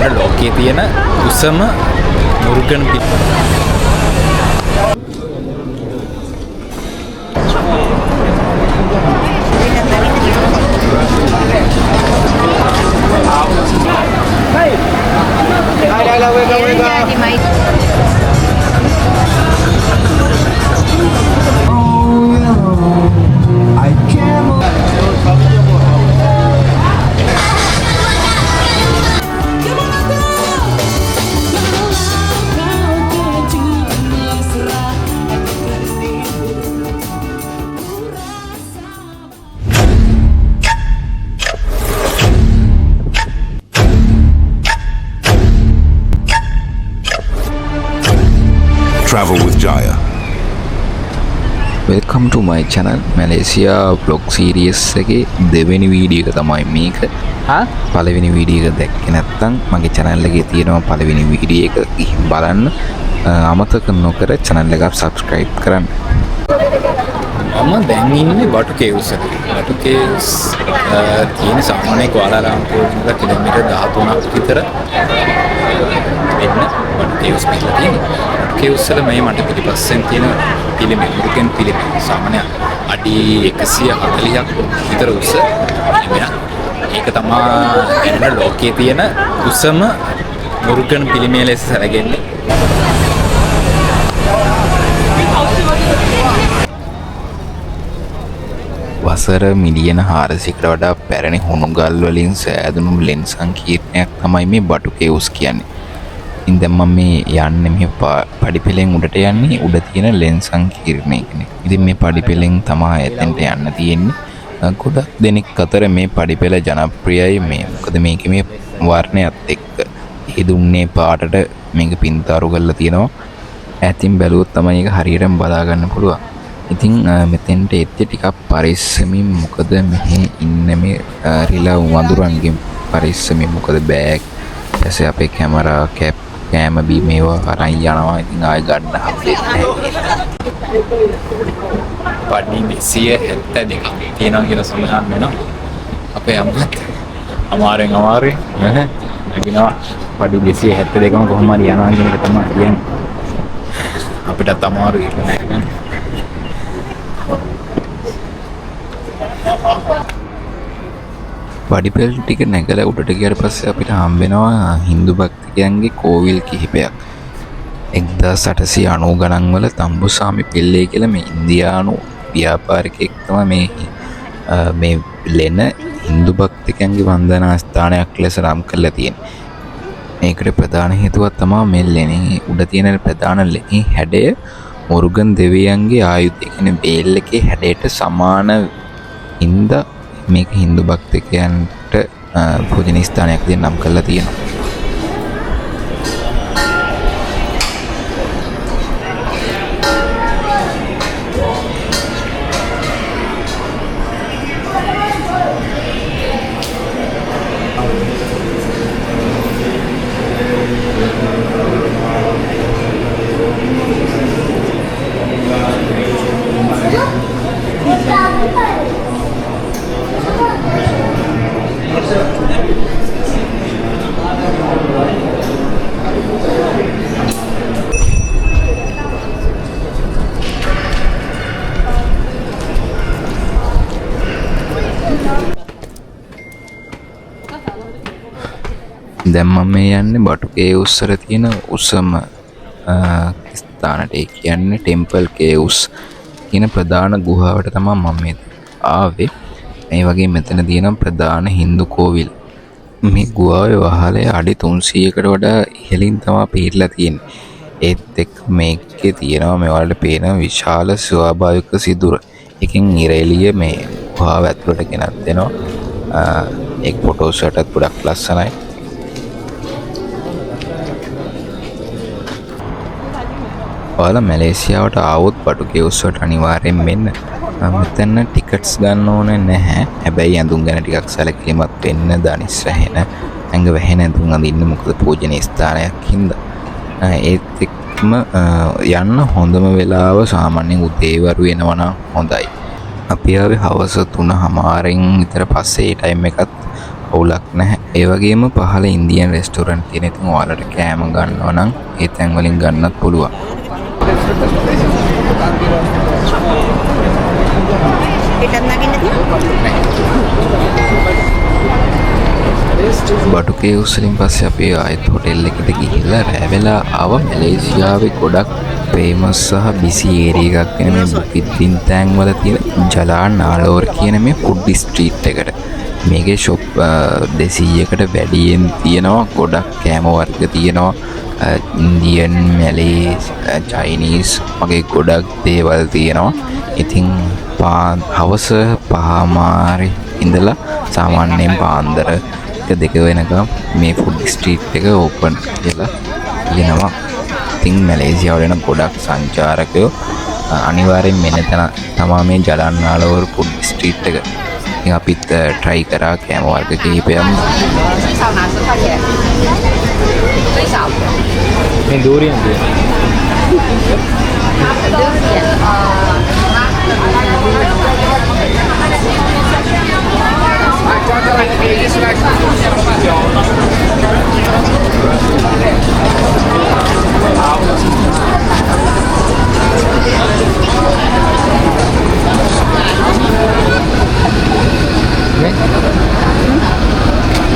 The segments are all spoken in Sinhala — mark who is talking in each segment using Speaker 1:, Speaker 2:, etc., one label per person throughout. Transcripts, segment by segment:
Speaker 1: දැන් ලෝකයේ තියෙන උසම මුර්ගන්
Speaker 2: Travel with Jaya.
Speaker 3: Welcome to my channel. Malaysia vlog series එකේ දෙවෙනි වීඩියෝ එක තමයි මේක. පළවෙනි වීඩියෝ එක දැක්කේ නැත්නම් මගේ channel එකේ තියෙනවා පළවෙනි වීඩියෝ එක ගිහින් බලන්න. අමතක නොකර channel එක subscribe කරන්න.
Speaker 1: මම දැන් ඉන්නේ බටු කේව්ස් එකේ. බටු කේව්ස් තියෙන සාමාන්‍ය කුවාලාලම්පූර් ඉඳලා කිලෝමීටර් 13ක් විතර වෙන්න බටු කේව්ස් පිටලා තියෙනවා. කේව්ස් වල මේ මට පිටිපස්සෙන් තියෙන පිළිමය මුර්ගන් පිළිමය සාමාන්‍ය අඩි 140ක් විතර උස පිළිමයක්. ඒක තමයි දැන් ලෝකයේ තියෙන උසම මුර්ගන් පිළිමය ලෙස සැලකෙන්නේ.
Speaker 3: වසර මිලියන 400කට වඩා පැරණි හුණුගල් වලින් සෑදුණු ලෙන් සංකීර්ණයක් තමයි මේ බටු කේව්ස් කියන්නේ. ඉතින් දැන් මම මේ යන්නේ මේ පඩිපෙළෙන් උඩට යන්නේ උඩ තියෙන ලෙන් සංකීර්ණයකනේ. ඉතින් මේ පඩිපෙළෙන් තමයි එතෙන්ට යන්න තියෙන්නේ. ගොඩක් දෙනෙක් අතර මේ පඩිපෙළ ජනප්‍රියයි මේ. මොකද මේකේ මේ වර්ණයත් එක්ක ඒ දුන්නේ පාටට මේක පින්තාරු කරලා තියෙනවා. ඈතින් බැලුවොත් තමයි ඒක හරියටම බලා ගන්න පුළුවන්. ඉතින් මෙතෙන්ට එද්දි ටිකක් පරිස්සමින් මොකද මෙහි ඉන්න මේ රිලව් වඳුරන්ගෙන් පරිස්සමින් මොකද බෑග් ඊපස්සේ අපේ කැමරා කැප් කැම බීම ඒවා අරන් යනවා. ඉතින් ආයෙ ගන්න හම්බෙන්නේ නැහැ.
Speaker 1: පඩි 272ක් තියෙනවා කියලා සඳහන් වෙනවා. අපේ අම්මත් අමාරුයි නගිනවා පඩි 272ම කොහොම හරි යනවා කියන එක තමයි කියන්නේ. අපිටත් අමාරුයි නෑ.
Speaker 3: පඩිපෙළ ටික නැගලා උඩට ගියාට පස්සේ අපිට හම්බ වෙනවා Hindu භක්තිකයන්ගේ කෝවිල් කිහිපයක්. 1890 ගණන් වල තම්බුසාමි පෙල්ලේ කියලා මේ ඉන්දියානු ව්‍යාපාරිකයෙක් තමයි මේ ලෙන Hindu භක්තිකයන්ගේ වන්දනා ස්ථානයක් ලෙස නම් කරලා තියෙන්නේ. මේකට ප්‍රධාන හේතුව තමයි මේ ලෙනේ උඩ තියෙන ප්‍රධාන ලෙනේ හැඩය මුර්ගන් දෙවියන්ගේ ආයුධය කියන්නේ බේල් එකේ හැඩයට සමාන හින්දා මේක Hindu භක්තිකයන්ට පූජනීය ස්ථානයක් දෙන්න නම් කරලා තියෙනවා. දැන් මම මේ යන්නේ බටු කේව්ස් වල තියෙන උසම ස්ථානට. ඒ කියන්නේ ටෙම්පල් කේව්ස් කියන ප්‍රධාන ගුහාවට තමයි මම මේ ආවේ. මේ වගේ මෙතන තියෙන ප්‍රධාන Hindu කෝවිල්. මේ ගුහාවේ වහලේ අඩි 300කට වඩා ඉහළින් තමයි පිහිටලා තියෙන්නේ. ඒත් එක්ක මේකේ තියෙනවා මේ වලට පේන විශාල ස්වාභාවික සිදුර. එකකින් ඉර එළිය මේ ගුහාව ඇතුළට ගෙනත් දෙනවා. ඒක ෆොටෝස් වලටත් ගොඩක් ලස්සනයි. ඔයාලා මැලේසියාවට ආවොත් බටු කේව්ස් වලට අනිවාර්යෙන් මෙන්න. මෙතන ටිකට්ස් ගන්න ඕනේ නැහැ. හැබැයි ඇඳුම් ගැන ටිකක් සැලකිලිමත් වෙන්න. දනිස් වැහෙන ඇඟ වැහෙන ඇඳුම් අඳින්න. මොකද පූජනීය ස්ථානයක් හින්දා. ඒත් එක්කම යන්න හොඳම වෙලාව සාමාන්‍යයෙන් උදේවරු වෙනවා නම් හොඳයි. අපි ආවේ හවස 3:00 විතර පස්සේ. ඒ ටයිම් එකත් අවුලක් නැහැ. ඒ වගේම පහළ ඉන්දියන් රෙස්ටෝරන්ට් තියෙන. ඉතින් ඔයාලට කෑම ගන්නවා නම් ඒ තැන් වලින් ගන්නත් පුළුවන්. බටුකේ උස්සලින් පස්සේ අපි ආයෙත් හොටෙල් එකට ගිහිල්ලා රෑ වෙලා ආව. මැලේසියාවේ ගොඩක් ෆේමස් සහ බිසි ඒරියා එකක් වෙන මේ බුකිත් බින්තෑන් වල තියෙන ජලාන් නාලෝර කියන මේ ෆුඩ් ස්ට්‍රීට් එකට. මේකේ ෂොප් 200කට වැඩියෙන් තියෙනවා. ගොඩක් කෑම වර්ග තියෙනවා. ඉන්දියන්, මැලේ, චයිනීස් වගේ ගොඩක් දේවල් තියෙනවා. ඉතින් හවස 5:00 ඉඳලා සාමාන්‍යයෙන් පාන්දර 2 වෙනකම් මේ ෆුඩ් ස්ට්‍රීට් එක ඕපන් කියලා කියනවා. ඉතින් මැලේසියාවට එන ගොඩක් සංචාරකයෝ අනිවාර්යෙන් මෙන්න තන තමා මේ ජලන්නාලෝර ෆුඩ් ස්ට්‍රීට් එක. ඉතින් අපිත් try කරා කෑම වර්ග කිහිපයක්.
Speaker 1: මේ දෝරියන් තියෙනවා.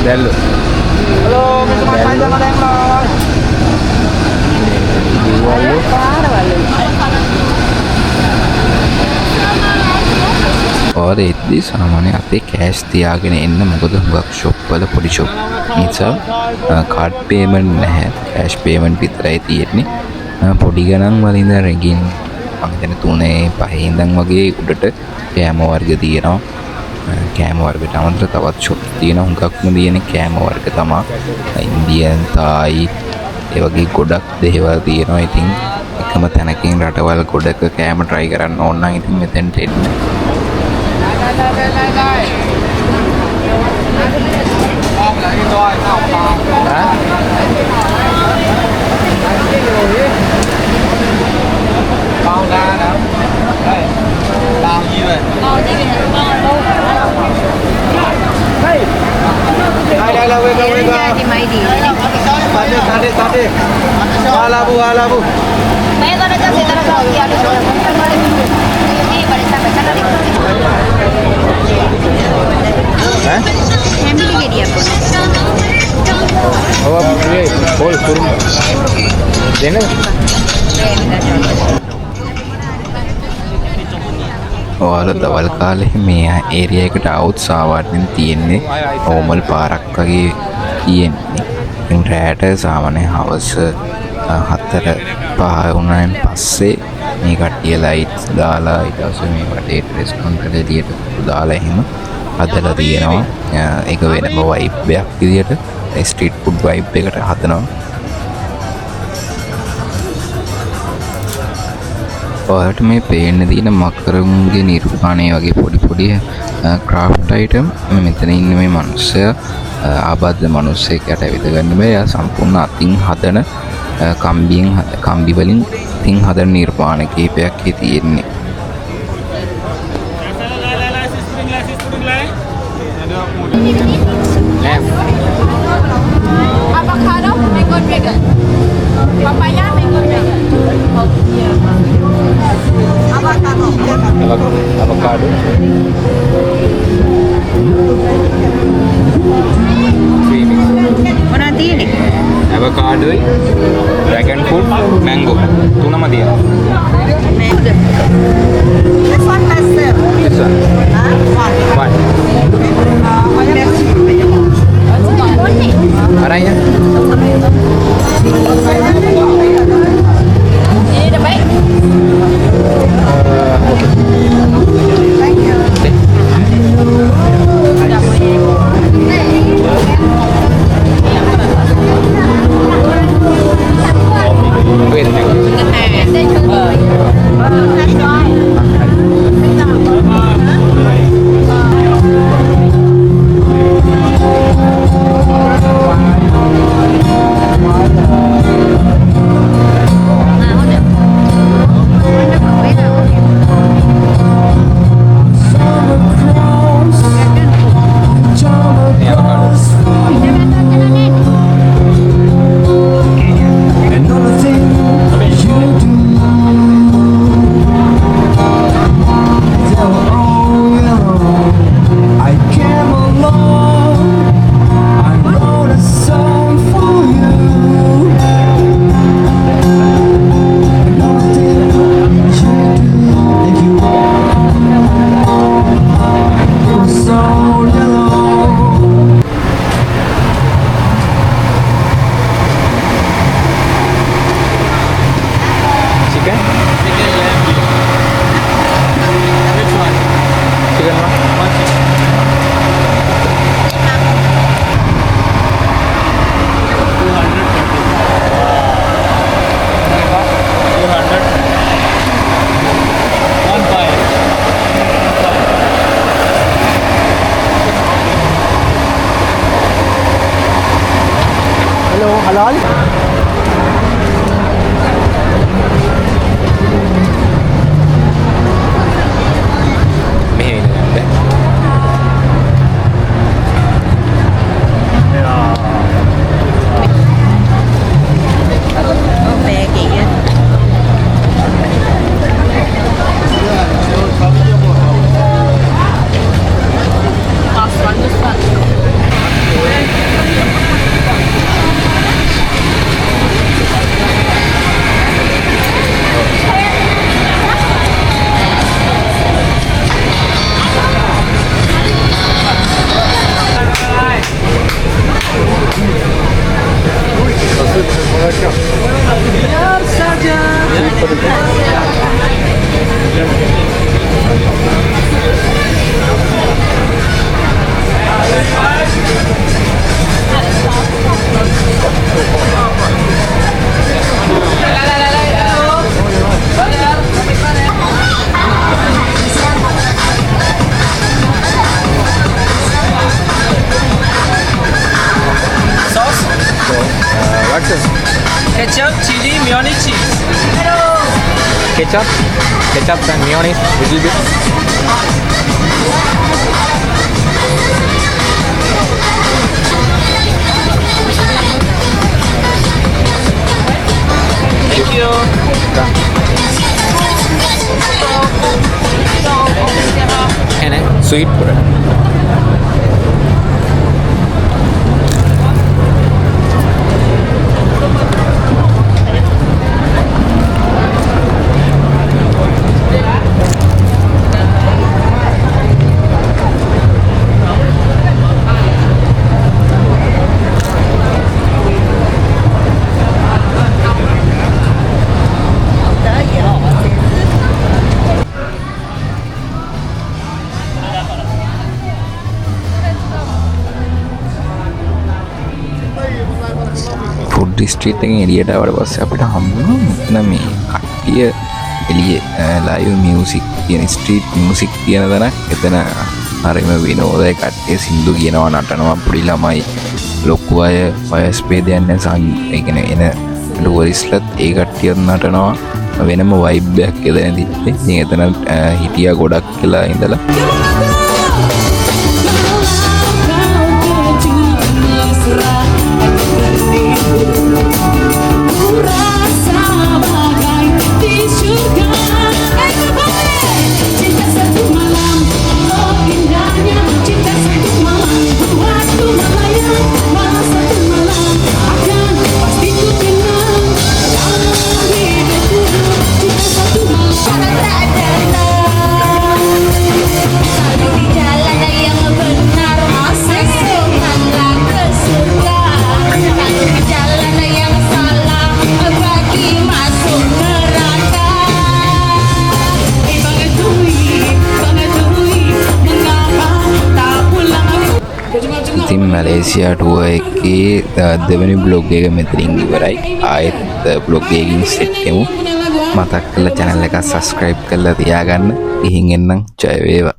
Speaker 1: Hello. Halo, minum panjang ada yang mau.
Speaker 3: ඔයාලා එද්දී සාමාන්‍යයෙන් අපේ කෑෂ් තියාගෙන එන්න. මොකද හුඟක් ෂොප් වල පොඩි ෂොප් නිසා කාඩ් පේමන්ට් නැහැ. කෑෂ් පේමන්ට් විතරයි තියෙන්නේ. පොඩි ගණන් වල ඉඳන් රෙගින් මම හිතන්නේ 3-5 ඉඳන් වගේ උඩට කෑම වර්ග තියෙනවා. කෑම වර්ගයට අමතරව තවත් ෂොප් තියෙනවා. හුඟක්ම තියෙන්නේ කෑම වර්ග තමයි. ඉන්දියන්, තායි ඒ වගේ ගොඩක් දේවල් තියෙනවා. ඉතින් එකම තැනකින් රටවල් ගොඩක කෑම try කරන්න ඕන නම් ඉතින් මෙතෙන්ට එන්න. ඔයාලා දවල් කාලේ මේ ඒරියා එකට આવුත් සාමාන්‍යයෙන් තියෙන්නේ නෝමල් පාරක් වගේ තියෙන්නේ. ඉතින් රැට සාමාන්‍යයෙන් හවස 4-5 වුණාන් පස්සේ මේ කට්ටිය ලයිට්ස් දාලා ඊට පස්සේ මේ වටේ රෙස්ටොරන්ට් එකේ එළියට දාලා එහෙම හදලා තියෙනවා. ඒක වෙනම වයිබ් එකක් විදියට ස්ට්‍රීට් ෆුඩ් වයිබ් එකට හදනවා. ඔයාලට මේ පේන්න තියෙන මකරුන්ගේ නිර්මාණය වගේ පොඩි පොඩි ක්‍රාෆ්ට් අයිටම් මෙතන ඉන්න මේ මිනිස්සයා ආබාධ මිනිස්සෙක් යට ඇවිද ගන්න බෑ. එයා සම්පූර්ණ අතින් හදන කම්බි වලින් තින් හදන නිර්මාණ කීපයක් hier තියෙන්නේ.
Speaker 2: Avocado, mango vegan. Papaya, mango vegan.
Speaker 1: Avocado.
Speaker 2: Mana tiene?
Speaker 1: Avocado, dragon fruit, mango. තුනම තියෙනවා.
Speaker 2: This one has
Speaker 1: This one. One. Araya.
Speaker 2: Ini udah baik.
Speaker 1: Thank you.
Speaker 4: halal.
Speaker 1: මෙහෙම ඉන්න
Speaker 5: What's this? Ketchup, chili, mayonnaise, cheese.
Speaker 1: ketchup and mayonnaise little bit.
Speaker 5: Thank you.
Speaker 1: and sweet bread.
Speaker 3: Food street එකෙන් එළියට ආවට පස්සේ අපිට හම්බුණා මෙතන මේ කට්ටිය එළියේ ලයිව් මියුසික් කියන ස්ට්‍රීට් මියුසික් කියන තැනක්. එතන හරිම විනෝදයි. කට්ටිය සින්දු කියනවා, නටනවා, පොඩි ළමයි, ලොකු අය, වයස් භේදයක් නැහැ. ඒ කියන්නේ එන ටුවරිස්ට්ලත් ඒ කට්ටියත් නටනවා. වෙනම වයිබ් එකක් එතන තිබ්බේ. ඉතින් එතන හිටියා ගොඩක් කියලා ඉඳලා. ඉතින් මැලේසියා ටුවර් එකේ දෙවෙනි බ්ලොග් එක මෙතනින් ඉවරයි. ආයෙත් බ්ලොග් එකකින් සෙට් වෙමු. මතක් කරලා channel එක subscribe කරලා තියාගන්න. ගිහින් එන්නම්. ජය වේවා.